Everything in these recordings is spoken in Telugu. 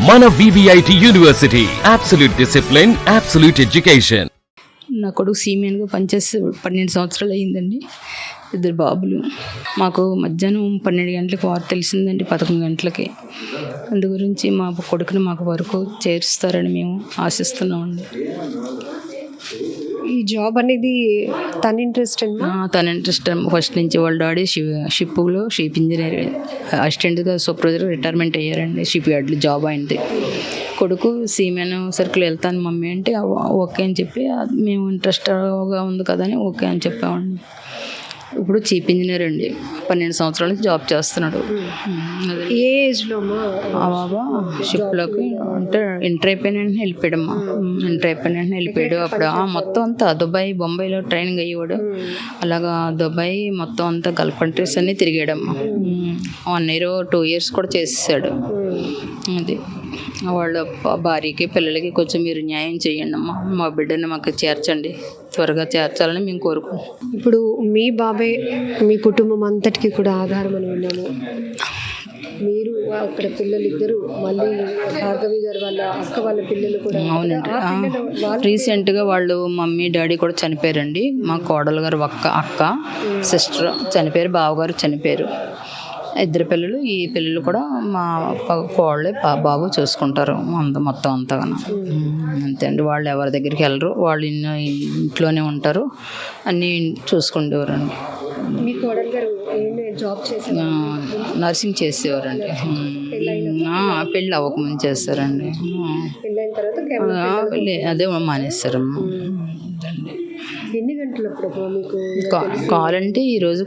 మన VVIT university, absolute discipline, absolute education. నా కొడుకు సీమెన్గా పనిచేసి 12 సంవత్సరాలు అయ్యిందండి. 2 బాబులు. మాకు మధ్యాహ్నం 12 గంటలకు వార్త తెలిసిందండి, 11 గంటలకి. అందు గురించి మా కొడుకుని మాకు వరకు చేరుస్తారని మేము ఆశిస్తున్నామండి. ఈ జాబ్ అనేది తన ఇంట్రెస్ట్ తన ఇంట్రెస్ట్. ఫస్ట్ నుంచి వాళ్ళ డాడీ షిప్లో షిప్ ఇంజనీర్ అసిస్టెంట్గా సూపర్వైజర్ రిటైర్మెంట్ అయ్యారండి. షిప్ యార్డ్లో జాబ్ అయింది. కొడుకు సీమెన్ సర్కిల్ వెళ్తాను మమ్మీ అంటే ఓకే అని చెప్పి మేము ఇంట్రెస్ట్గా ఉంది కదా అని ఓకే అని చెప్పామండి. ఇప్పుడు చీఫ్ ఇంజనీర్ అండి. 12 సంవత్సరాల నుంచి జాబ్ చేస్తున్నాడు. ఏ ఏజ్లో బాబా షిప్లోకి అంటే ఇంటర్ అయిపోయిన వెంటనే వెళ్ళిపోయాడమ్మా. ఇంటర్ అయిపోయిన వెంటనే వెళ్ళిపోయాడు. అప్పుడు మొత్తం అంతా దుబాయ్, బొంబాయిలో ట్రైనింగ్ అయ్యేవాడు. అలాగా దుబాయ్ మొత్తం అంతా గల్ఫ్ కంట్రీస్ అన్నీ తిరిగాడమ్మా. 1 year 2 years కూడా చేసేసాడు. అది వాళ్ళ భార్యకి పిల్లలకి కొంచెం మీరు న్యాయం చేయండి అమ్మా. మా బిడ్డని మాకు చేర్చండి, త్వరగా చేర్చాలని మేము కోరుకుంటాం. ఇప్పుడు మీ బాబే మీ కుటుంబం అంతటికి కూడా ఆధారం అని విన్నాము. మీరు అక్కడ పిల్లలు ఇద్దరు, మళ్ళీ భార్గవి గారు వాళ్ళ అక్క వాళ్ళ పిల్లలు కూడా. అవునండి. రీసెంట్గా వాళ్ళు మమ్మీ డాడీ కూడా చనిపోయారండి. మా కోడలు గారు అక్క సిస్టర్ చనిపోయారు, బావగారు చనిపోయారు. 2 పిల్లలు. ఈ పిల్లలు కూడా మా కోళ్ళే బాబు చూసుకుంటారు మొత్తం అంతగా. అంతే అండి. వాళ్ళు ఎవరి దగ్గరికి వెళ్ళరు, వాళ్ళు ఇంట్లోనే ఉంటారు, అన్నీ చూసుకుంటేవారండి. మీ కోడలు గారు జాబ్ చేశారు, నర్సింగ్ చేసేవారండి. పెళ్ళి అవ్వకముందు చేస్తారండి. పెళ్ళైన తర్వాత అదే మానేస్తారమ్మా. ఎన్ని గంటలప్పుడు మీకు కాల్ అంటే ఈరోజు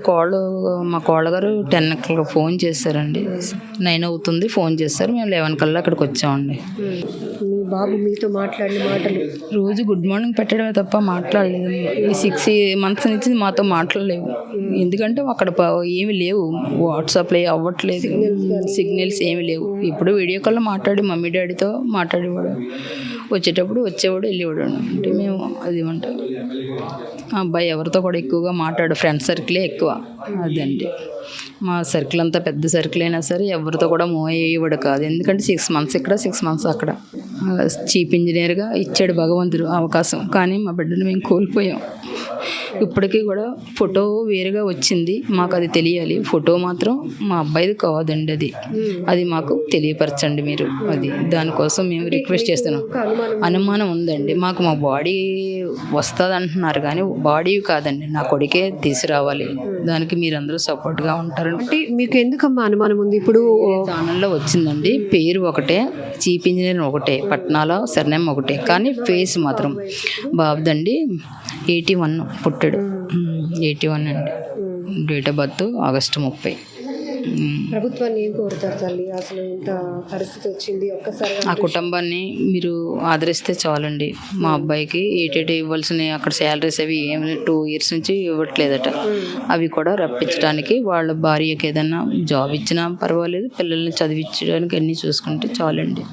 మా కోళ్ళగారు 10 o'clock ఫోన్ చేశారండి. 9 అవుతుంది ఫోన్ చేస్తారు. మేము 11 కల్లా అక్కడికి వచ్చామండి. మీ బాబు మీతో మాట్లాడిన మాటలు? రోజు గుడ్ మార్నింగ్ పెట్టడమే తప్ప మాట్లాడలేదు. ఈ 6 months నుంచి మాతో మాట్లాడలేవు. ఎందుకంటే అక్కడ ఏమి లేవు, వాట్సాప్లో అవ్వట్లేదు, సిగ్నల్స్ ఏమి లేవు. ఇప్పుడు వీడియో కాల్లో మాట్లాడి మమ్మీ డాడీతో మాట్లాడేవాడు. వచ్చేటప్పుడు వచ్చేవాడు, వెళ్ళేవాడు. అంటే మేము అది ఉంటాం. అబ్బాయి ఎవరితో కూడా ఎక్కువగా మాట్లాడు, ఫ్రెండ్ సర్కిలే ఎక్కువ. అదండి. మా సర్కిల్ అంతా పెద్ద సర్కిల్ అయినా సరే ఎవరితో కూడా మూవ్ అయ్యేవాడు కాదు. ఎందుకంటే 6 months ఇక్కడ, 6 months అక్కడ. చీఫ్ ఇంజనీర్గా ఇచ్చాడు భగవంతుడు అవకాశం, కానీ మా బిడ్డను మేము కోల్పోయాం. ఇప్పటికీ కూడా ఫోటో వేరుగా వచ్చింది, మాకు అది తెలియాలి. ఫోటో మాత్రం మా అబ్బాయిది కాదండి. అది మాకు తెలియపరచండి మీరు. అది దానికోసం మేము రిక్వెస్ట్ చేస్తున్నాం. అనుమానం ఉందండి మాకు. మా బాడీ వస్తుంది అంటున్నారు కానీ బాడీ కాదండి, నా కొడుకే తీసుకురావాలి. దానికి మీరందరూ సపోర్ట్గా ఉంటారు. అంటే మీకు ఎందుకమ్మా అనుమానం ఉంది? ఇప్పుడు ఛానల్లో వచ్చిందండి, పేరు ఒకటే, చీఫ్ ఇంజనీర్ ఒకటే, పట్నాలో సర్నేమ్ ఒకటే, కానీ ఫేస్ మాత్రం బాబుదండి. 81 పుట్టాడు. 81 అండి. Date of birth August 30. ప్రభుత్వాన్ని ఏం కోరుతారు తల్లి? అసలు ఇంత పరిస్థితి వచ్చింది, ఒక్కసారి ఆ కుటుంబాన్ని మీరు ఆదరిస్తే చాలండి. మా అబ్బాయికి 88 ఇవ్వాల్సిన అక్కడ శాలరీస్ అవి ఏమైనా 2 years నుంచి ఇవ్వట్లేదట. అవి కూడా రప్పించడానికి, వాళ్ళ భార్యకి ఏదైనా జాబ్ ఇచ్చినా పర్వాలేదు, పిల్లల్ని చదివించడానికి అన్నీ చూసుకుంటే చాలండి.